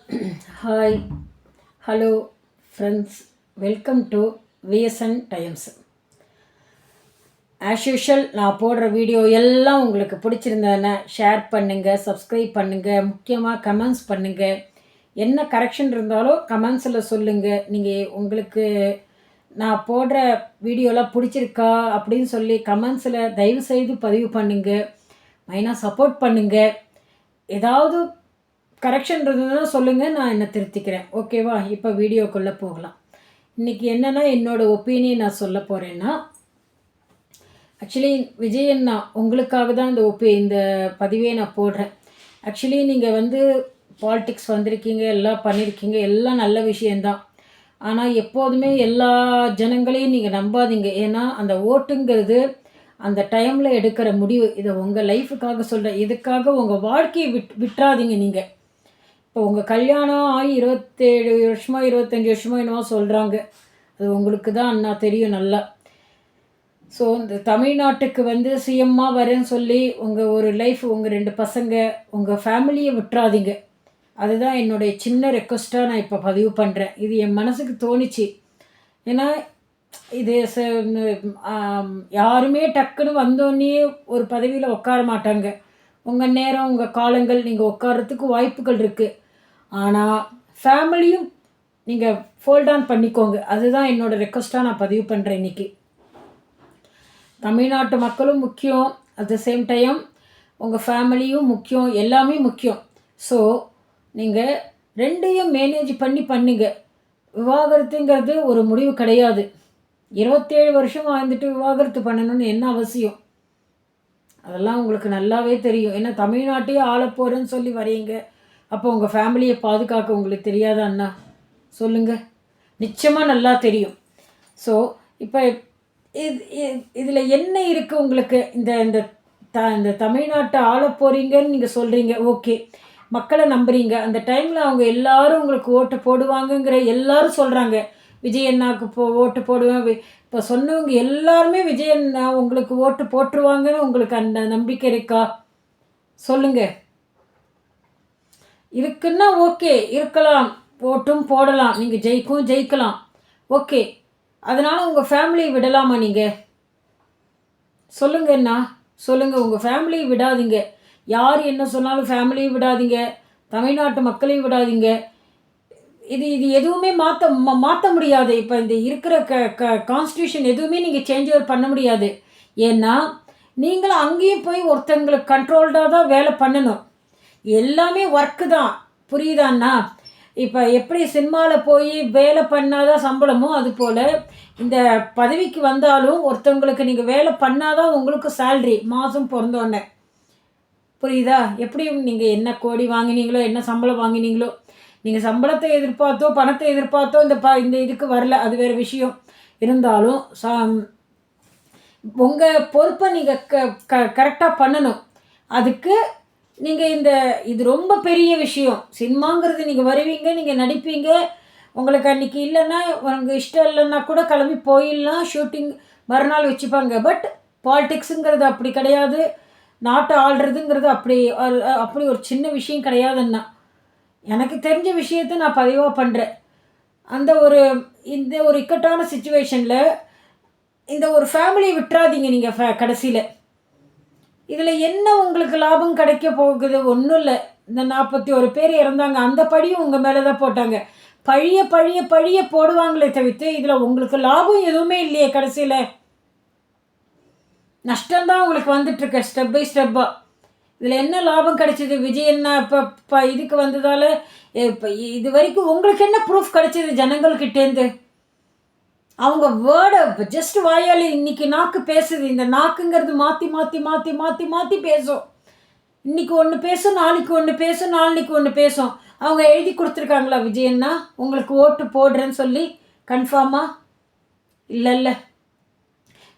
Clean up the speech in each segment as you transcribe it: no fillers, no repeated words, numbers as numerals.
Hi, hello friends, welcome to VSN times. As usual நான் போடுற video எல்லாம் உங்களுக்கு பிடிச்சிருந்ததுன்னா ஷேர் பண்ணுங்கள், சப்ஸ்கிரைப் பண்ணுங்கள், முக்கியமாக கமெண்ட்ஸ் பண்ணுங்கள். என்ன கரெக்ஷன் இருந்தாலும் கமெண்ட்ஸில் சொல்லுங்கள். நீங்கள் உங்களுக்கு நான் போடுற வீடியோலாம் பிடிச்சிருக்கா அப்படின்னு சொல்லி கமெண்ட்ஸில் தயவுசெய்து பதிவு பண்ணுங்கள். மெயினாக சப்போர்ட் பண்ணுங்கள். ஏதாவது கரெக்ஷன் இருந்ததுன்னா சொல்லுங்கள், நான் என்ன திருத்திக்கிறேன். ஓகேவா? இப்போ வீடியோக்குள்ளே போகலாம். இன்றைக்கி என்னென்னா என்னோடய ஒப்பீனியன் நான் சொல்ல போகிறேன்னா, ஆக்சுவலி விஜய் அண்ணா உங்களுக்காக தான் இந்த பதிவே நான் போடுறேன். ஆக்சுவலி நீங்கள் பாலிடிக்ஸ் வந்திருக்கீங்க, எல்லாம் பண்ணியிருக்கீங்க, எல்லாம் நல்ல விஷயந்தான். ஆனால் எப்போதுமே எல்லா ஜனங்களையும் நீங்கள் நம்பாதீங்க. ஏன்னா அந்த ஓட்டுங்கிறது அந்த டைமில் எடுக்கிற முடிவு. இதை உங்கள் லைஃபுக்காக சொல்கிறேன். இதுக்காக உங்கள் வாழ்க்கையை விட்டுறாதீங்க. நீங்கள் இப்போ உங்கள் கல்யாணம் ஆகி 27 வருஷமோ 25 வருஷமோ என்னவோ சொல்கிறாங்க. அது உங்களுக்கு தான் அண்ணா தெரியும் நல்லா. ஸோ இந்த தமிழ்நாட்டுக்கு சிஎம்மாக வரேன்னு சொல்லி உங்கள் ஒரு லைஃப், உங்கள் 2 பசங்க, உங்கள் ஃபேமிலியை விட்டுறாதீங்க. அதுதான் என்னுடைய சின்ன ரெக்வஸ்ட்டாக நான் இப்போ பதிவு பண்ணுறேன். இது என் மனசுக்கு தோணிச்சு. ஏன்னா இது யாருமே டக்குன்னு வந்தோடனே ஒரு பதவியில் உட்கார மாட்டாங்க. உங்கள் நேரம், உங்கள் காலங்கள், நீங்கள் உட்காரத்துக்கு வாய்ப்புகள் இருக்குது. ஆனால் ஃபேமிலியும் நீங்கள் ஃபோல்ட் ஆன் பண்ணிக்கோங்க. அதுதான் என்னோடய ரெக்வஸ்ட்டாக நான் பதிவு பண்ணுறேன் இன்றைக்கி. தமிழ்நாட்டு மக்களும் முக்கியம், அட் த சேம் டைம் உங்கள் ஃபேமிலியும் முக்கியம், எல்லாமே முக்கியம். ஸோ நீங்கள் ரெண்டையும் மேனேஜ் பண்ணுங்க. விவாகரத்துங்கிறது ஒரு முடிவு கிடையாது. 27 வருஷம் வாழ்ந்துட்டு விவாகரத்து பண்ணணும்னு என்ன அவசியம்? அதெல்லாம் உங்களுக்கு நல்லாவே தெரியும். ஏன்னா தமிழ்நாட்டையே ஆளப்போகிறேன்னு சொல்லி வரீங்க. அப்போ உங்கள் ஃபேமிலியை பாதுகாக்க உங்களுக்கு தெரியாதா அண்ணா? சொல்லுங்கள். நிச்சயமாக நல்லா தெரியும். ஸோ இப்போ இதில் என்ன இருக்குது உங்களுக்கு? இந்த தமிழ்நாட்டை ஆள போகிறீங்கன்னு நீங்கள் சொல்கிறீங்க. ஓகே, மக்களை நம்புறீங்க. அந்த டைமில் அவங்க எல்லாரும் உங்களுக்கு ஓட்டு போடுவாங்கங்கிற எல்லாரும் சொல்கிறாங்க. விஜய் அண்ணாவுக்கு ஓட்டு போடுவேன். இப்போ சொன்னவங்க எல்லாருமே விஜய் அண்ணா உங்களுக்கு ஓட்டு போட்டுருவாங்கன்னு உங்களுக்கு அந்த நம்பிக்கை இருக்கா? சொல்லுங்கள். இருக்குன்னா ஓகே, இருக்கலாம், ஓட்டும் போடலாம், நீங்கள் ஜெயிக்கலாம். ஓகே, அதனால் உங்கள் ஃபேமிலியை விடலாமா நீங்கள்? சொல்லுங்கண்ணா, சொல்லுங்கள். உங்கள் ஃபேமிலியை விடாதீங்க. யார் என்ன சொன்னாலும் ஃபேமிலியை விடாதீங்க, தமிழ்நாட்டு மக்களையும் விடாதீங்க. இது எதுவுமே மாற்ற முடியாது. இப்போ இந்த இருக்கிற கான்ஸ்டியூஷன் எதுவுமே நீங்கள் சேஞ்ச் ஓவர் பண்ண முடியாது. ஏன்னா நீங்களும் அங்கேயும் போய் ஒருத்தங்களுக்கு கண்ட்ரோல்டாக தான் வேலை பண்ணணும். எல்லாமே ஒர்க்கு தான். புரியுதாண்ணா? இப்போ எப்படி சினிமாவில் போய் வேலை பண்ணாதான் சம்பளமோ, அதுபோல் இந்த பதவிக்கு வந்தாலும் ஒருத்தவங்களுக்கு நீங்கள் வேலை பண்ணாதான் உங்களுக்கு சேல்ரி மாதம் பிறந்தோடனே. புரியுதா? எப்படியும் நீங்கள் என்ன கோடி வாங்கினீங்களோ, என்ன சம்பளம் வாங்கினீங்களோ, நீங்கள் சம்பளத்தை எதிர்பார்த்தோ பணத்தை எதிர்பார்த்தோ இந்த இதுக்கு வரல, அது வேறு விஷயம். இருந்தாலும் உங்கள் பொறுப்பை நீங்கள் கரெக்டாக பண்ணணும். அதுக்கு நீங்கள் இது ரொம்ப பெரிய விஷயம். சினிமாங்கிறது நீங்கள் வருவீங்க, நீங்கள் நடிப்பீங்க. உங்களுக்கு அன்றைக்கி இல்லைன்னா, உங்களுக்கு இஷ்டம் இல்லைன்னா கூட கிளம்பி போயிடலாம். ஷூட்டிங் மறுநாள் வச்சுப்பாங்க. பட் பாலிடிக்ஸுங்கிறது அப்படி கிடையாது. நாட்டை ஆள்றதுங்கிறது அப்படி ஒரு சின்ன விஷயம் கிடையாதுன்னா. எனக்கு தெரிஞ்ச விஷயத்தை நான் பதிவாக பண்ணுறேன். இந்த ஒரு இக்கட்டான சுச்சுவேஷனில் இந்த ஒரு ஃபேமிலியை விட்டுறாதீங்க நீங்கள் கடைசியில். இதில் என்ன உங்களுக்கு லாபம் கிடைக்க போகுது? ஒன்றும் இல்லை. இந்த 41 பேர் இறந்தாங்க, அந்த பழியும் உங்கள் மேலே தான் போட்டாங்க. பழிய போடுவாங்களே தவிர்த்து இதில் உங்களுக்கு லாபம் எதுவுமே இல்லையே. கடைசியில் நஷ்டம்தான் உங்களுக்கு வந்துட்டுருக்கு, ஸ்டெப் பை ஸ்டெப்பாக. இதில் என்ன லாபம் கிடைச்சிது? விஜய் என்ன இப்போ இதுக்கு வந்ததால் இப்போ இது வரைக்கும் உங்களுக்கு என்ன ப்ரூஃப் கிடைச்சிது ஜனங்கள்கிட்டேருந்து? அவங்க வேர்டை ஜஸ்ட் வாயால் இன்றைக்கி நாக்கு பேசுது. இந்த நாக்குங்கிறது மாற்றி பேசும். இன்றைக்கி ஒன்று பேசும், நாளைக்கு ஒன்று பேசும், நாளைக்கு ஒன்று பேசும். அவங்க எழுதி கொடுத்துருக்காங்களா விஜய் அண்ணா உங்களுக்கு ஓட்டு போடுறேன்னு சொல்லி கன்ஃபார்மாக? இல்லை.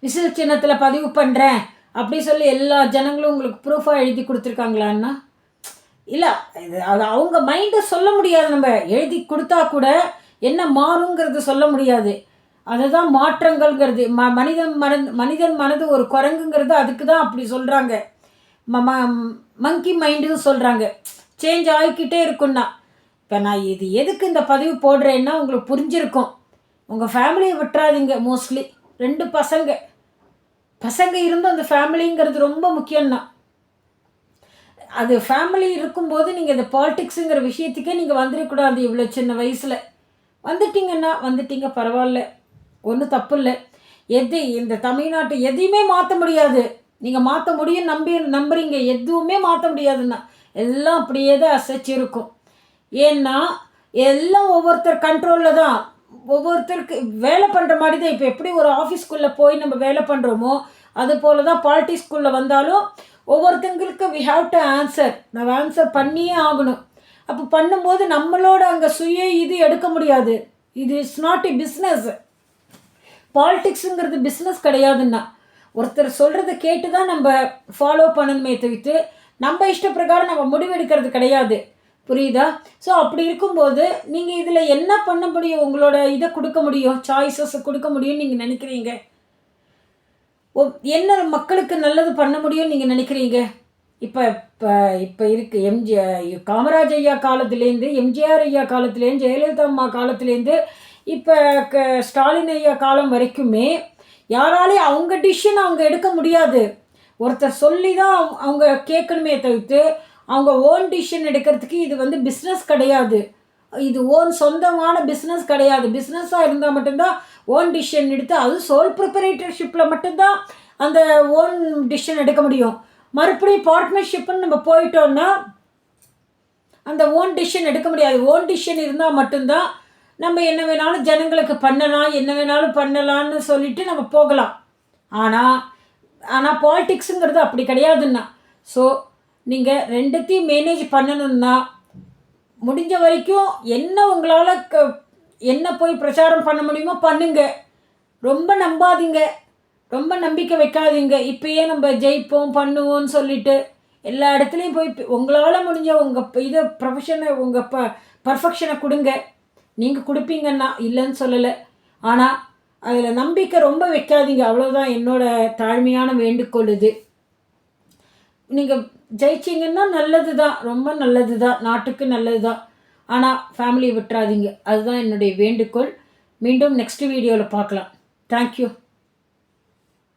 விசில் சின்னத்தில் பதிவு பண்ணுறேன் அப்படி சொல்லி எல்லா ஜனங்களும் உங்களுக்கு ப்ரூஃபாக எழுதி கொடுத்துருக்காங்களான்னா? இல்லை. அது அவங்க மைண்டை சொல்ல முடியாது. நம்ம எழுதி கொடுத்தா கூட என்ன மாறுங்கிறது சொல்ல முடியாது. அதுதான் மாற்றங்கள்ங்கிறது. மனிதன் மனது ஒரு குரங்குங்கிறது அதுக்கு தான் அப்படி சொல்கிறாங்க. மங்கி மைண்டுன்னு சொல்கிறாங்க. சேஞ்ச் ஆகிக்கிட்டே இருக்குன்னா இப்போ நான் இது எதுக்கு இந்த பதிவு போடுறேன்னா உங்களுக்கு புரிஞ்சிருக்கும். உங்கள் ஃபேமிலியை விட்டுறாதீங்க. மோஸ்ட்லி 2 பசங்க பசங்க இருந்தும் அந்த ஃபேமிலிங்கிறது ரொம்ப முக்கியம்தான். அது ஃபேமிலி இருக்கும்போது நீங்கள் இந்த பாலிடிக்ஸுங்கிற விஷயத்துக்கே நீங்கள் வந்துடக்கூடாது. இவ்வளோ சின்ன வயசில் வந்துட்டீங்கன்னா வந்துட்டீங்க, பரவாயில்ல, ஒன்றும் தப்பு இல்லை. இந்த தமிழ்நாட்டை எதையுமே மாற்ற முடியாது. நீங்கள் மாற்ற முடியும் நம்புறீங்க. எதுவுமே மாற்ற முடியாதுன்னா எல்லாம் அப்படியே தான் அசைச்சிருக்கும். ஏன்னா எல்லாம் ஒவ்வொருத்தர் கண்ட்ரோலில் தான். ஒவ்வொருத்தருக்கு வேலை பண்ணுற மாதிரி தான். இப்போ எப்படி ஒரு ஆஃபீஸ்க்குள்ளே போய் நம்ம வேலை பண்ணுறோமோ அது போல தான் பாலிட்டிக்ஸ்குள்ளே வந்தாலும் ஒவ்வொருத்தங்களுக்கு வி ஹாவ் டு ஆன்சர். நம்ம ஆன்சர் பண்ணியே ஆகணும். அப்போ பண்ணும்போது நம்மளோட அங்கே இது எடுக்க முடியாது. இது இஸ் நாட் எ பிஸ்னஸ். பாலிடிக்ஸுங்கிறது பிஸ்னஸ் கிடையாதுன்னா ஒருத்தர் சொல்கிறத கேட்டு தான் நம்ம ஃபாலோ பண்ணணுமே தவிர்த்து நம்ம இஷ்ட பிரகாரம் நம்ம முடிவெடுக்கிறது கிடையாது. புரியுதா? ஸோ அப்படி இருக்கும்போது நீங்கள் இதில் என்ன பண்ண முடியும்? உங்களோட இதை கொடுக்க முடியும், சாய்ஸஸ் கொடுக்க முடியும்னு நீங்கள் நினைக்கிறீங்க. என்ன மக்களுக்கு நல்லது பண்ண முடியும்னு நீங்கள் நினைக்கிறீங்க? இப்போ இப்போ இப்போ இருக்குது காமராஜ் ஐயா காலத்துலேருந்து, எம்ஜிஆர் ஐயா காலத்துலேருந்து, ஜெயலலிதா அம்மா காலத்துலேருந்து, இப்போ ஸ்டாலின் ஐயா காலம் வரைக்குமே யாராலையும் அவங்க டிசிஷன் அவங்க எடுக்க முடியாது. ஒருத்தர் சொல்லி தான் அவங்க கேட்கணுமே தவிர்த்து அவங்க ஓன் டிசிஷன் எடுக்கிறதுக்கு இது பிஸ்னஸ் கிடையாது. இது சொந்தமான பிஸ்னஸ் கிடையாது. பிஸ்னஸாக இருந்தால் மட்டும்தான் ஓன் டிசிஷன் எடுத்து, அதுவும் சோல் ப்ரிப்பரேட்டர்ஷிப்பில் மட்டும்தான் அந்த ஓன் டிசிஷன் எடுக்க முடியும். மறுபடியும் பார்ட்னர்ஷிப்புன்னு நம்ம போயிட்டோம்னா அந்த ஓன் டிசிஷன் எடுக்க முடியாது. ஓன் டிசிஷன் இருந்தால் மட்டும்தான் நம்ம என்ன வேணாலும் ஜனங்களுக்கு பண்ணலாம், என்ன வேணாலும் பண்ணலான்னு சொல்லிட்டு நம்ம போகலாம். ஆனால் பாலிட்டிக்ஸுங்கிறது அப்படி கிடையாதுன்னா. ஸோ நீங்கள் ரெண்டுத்தையும் மேனேஜ் பண்ணணுன்னா முடிஞ்ச வரைக்கும் என்ன உங்களால் என்ன போய் பிரச்சாரம் பண்ண முடியுமோ பண்ணுங்க. ரொம்ப நம்பாதீங்க, ரொம்ப நம்பிக்கை வைக்காதீங்க. இப்போயே நம்ம ஜெயிப்போம் பண்ணுவோம்னு சொல்லிட்டு எல்லா இடத்துலையும் போய் உங்களால் முடிஞ்ச உங்கள் இதை ப்ரொஃபஷனை உங்கள் பர்ஃபெக்ஷனை கொடுங்க. நீங்கள் கொடுப்பீங்கன்னா இல்லைன்னு சொல்லலை. ஆனால் அதில் நம்பிக்கை ரொம்ப வைக்காதீங்க. அவ்வளோதான் என்னோடய தாழ்மையான வேண்டுகோள். இது நீங்கள் ஜெயிச்சிங்கன்னா நல்லது தான், ரொம்ப நல்லது தான், நாட்டுக்கு நல்லது தான். ஆனால் ஃபேமிலியை விட்டுறாதீங்க. அதுதான் என்னுடைய வேண்டுகோள். மீண்டும் நெக்ஸ்ட் வீடியோவில் பார்க்கலாம். தேங்க்யூ.